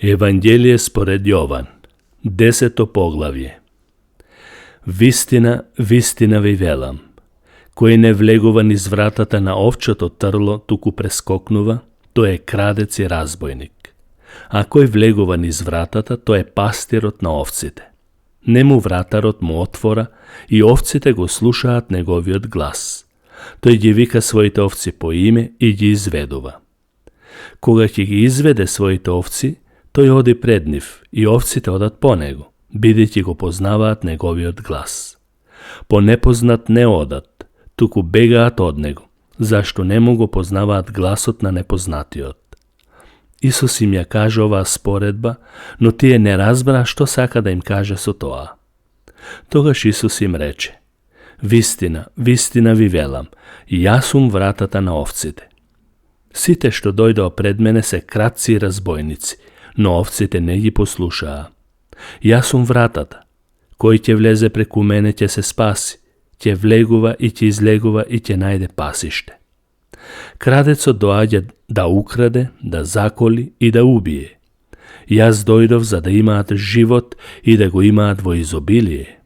Евангелие според Јован, 10 поглавје. Вистина, вистина ви велам, кој не влегува низ вратата на овчето трло, туку прескокнува, тој е крадец и разбойник. А кој влегува низ вратата, тој е пастирот на овците. Нему вратарот му отвора и овците го слушаат неговиот глас. Тој ги вика своите овци по име и ги изведува. Кога ќе ги изведе своите овци, тој оди пред нив и овците одат по него, бидејќи го познаваат неговиот глас. По непознат не одат, туку бегаат од него, зашто не му го познаваат гласот на непознатиот. Исус им ја кажа оваа споредба, но тие не разбраа што сака да им каже со тоа. Тогаш Исус им рече: Вистина, вистина ви велам, јас сум вратата на овците. Сите што дојдоа пред мене се кратци и разбойници, но овците не ги послушаа. Јас сум вратата. Кој ќе влезе преку мене ќе се спаси, ќе влегува и ќе излегува и ќе најде пасиште. Крадецот доаѓа да украде, да заколи и да убие. Јас дојдов за да имаат живот и да го имаат во изобилие.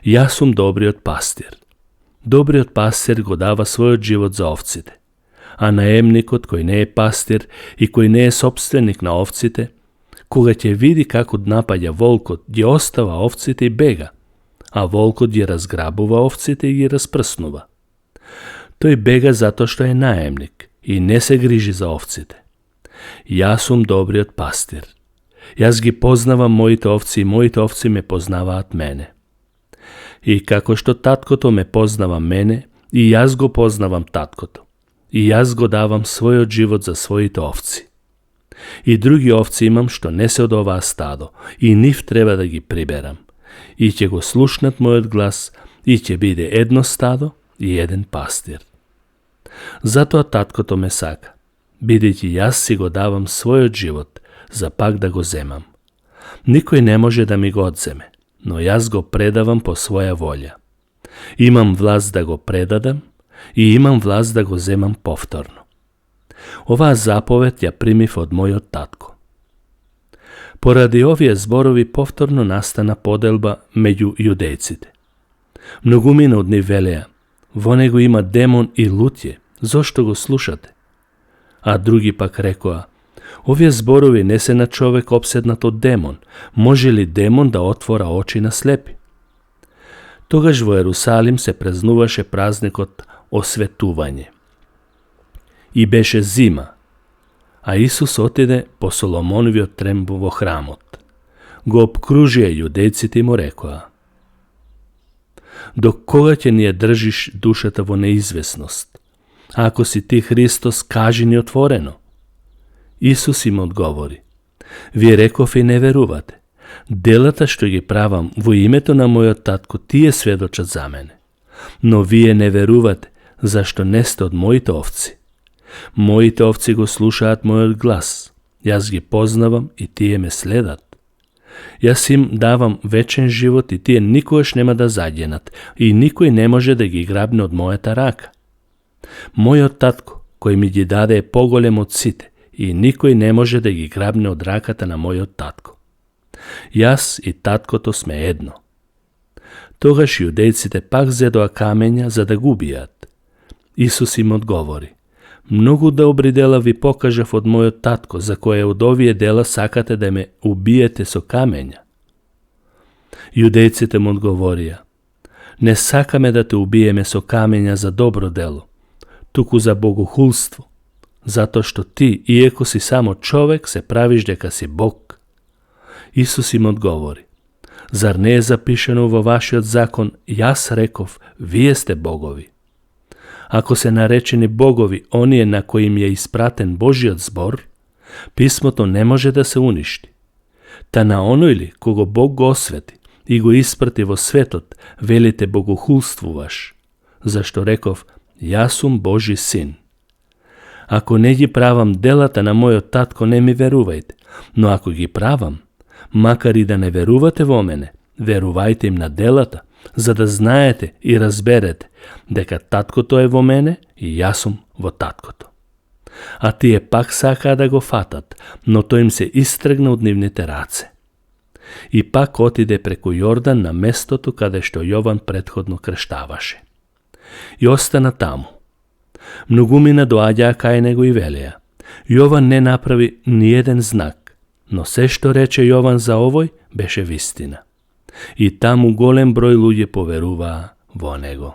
Јас сум добриот пастир. Добриот пастир го дава својот живот за овците. А наемникот кој не е пастир и кој не е собственик на овците, кога ќе види како напаѓа волкот, ги остава овците и бега, а волкот ги разграбува овците и ги распрснува. Тој бега затоа што е наемник и не се грижи за овците. Јас сум добриот пастир. Јас ги познавам моите овци и моите овци ме познаваат мене. И како што таткото ме познава мене, и јас го познавам таткото. И јас го давам својот живот за своите овци. И други овци имам што не се од оваа стадо, и нив треба да ги приберам. И ќе го слушнат мојот глас, и ќе биде едно стадо и еден пастир. Затоа таткото ме сака, бидејќи јас си го давам својот живот, за пак да го земам. Никој не може да ми го одземе, но јас го предавам по своја волја. Имам власт да го предадам и имам власт да го земам повторно. Оваа заповед ја примив од мојот татко. Поради овие зборови повторно настана поделба меѓу јудејците. Многумина од нив велеа: во него има демон и луѓе, зошто го слушате? А други пак рекоа: овие зборови не се на човек опседнат од демон, може ли демон да отвора очи на слепи? Тогаш во Ерусалим се празнуваше празникот осветување. И беше зима, а Исус отиде по Соломоновиот тремб во храмот. Го обкружија јудејците и му рекоа: до кога ќе ни ја држиш душата во неизвестност? Ако си ти Христос, кажи ни отворено. Исус им одговори: вие реков и не верувате. Делата што ги правам во името на мојот татко, тие сведочат за мене. Но вие не верувате, зашто не сте од моите овци. Моите овци го слушаат мојот глас. Јас ги познавам и тие ме следат. Јас им давам вечен живот и тие никогаш нема да загинат и никој не може да ги грабне од мојата рака. Мојот татко, кој ми ги даде, е поголем од сите и никој не може да ги грабне од раката на мојот татко. Јас и таткото сме едно. Тогаш јудејците пак зедоа камења за да го убијат. Исус им одговори: многу добри дела ви покажав од мојот татко, за кое од овие дела сакате да ме убиете со камења. Јудејците му одговорија: не сакаме да те убиеме со камења за добро дело, туку за богохулство, затоа што ти, иеко си само човек, се правиш дека си Бог. Исус им одговори: зар не е запишено во вашиот закон, јас реков, вие сте богови? Ако се наречени богови оние на кои им е испратен Божиот збор, писмото не може да се уништи. Та на оној ли кого Бог го освети и го испрати во светот, велите богохулствуваш, зашто реков, јас сум Божи син. Ако не ги правам делата на мојот татко, не ми верувајте, но ако ги правам, макар и да не верувате во мене, верувајте им на делата, за да знаете и разберете дека таткото е во мене и јас сум во таткото. a tije pak saka da go fatat, no to im se istrgna od nivните race. I pak otide preko Jordan na mestotu kada što Jovan prethodno krštavaše. I ostana tamo. Mnogumina doađa kaj nego i velija. Jovan ne napravi nijedan znak, no sve što reče Jovan za ovoj, beše vistina. I tamo golem broj ljudi poveruva vo nego.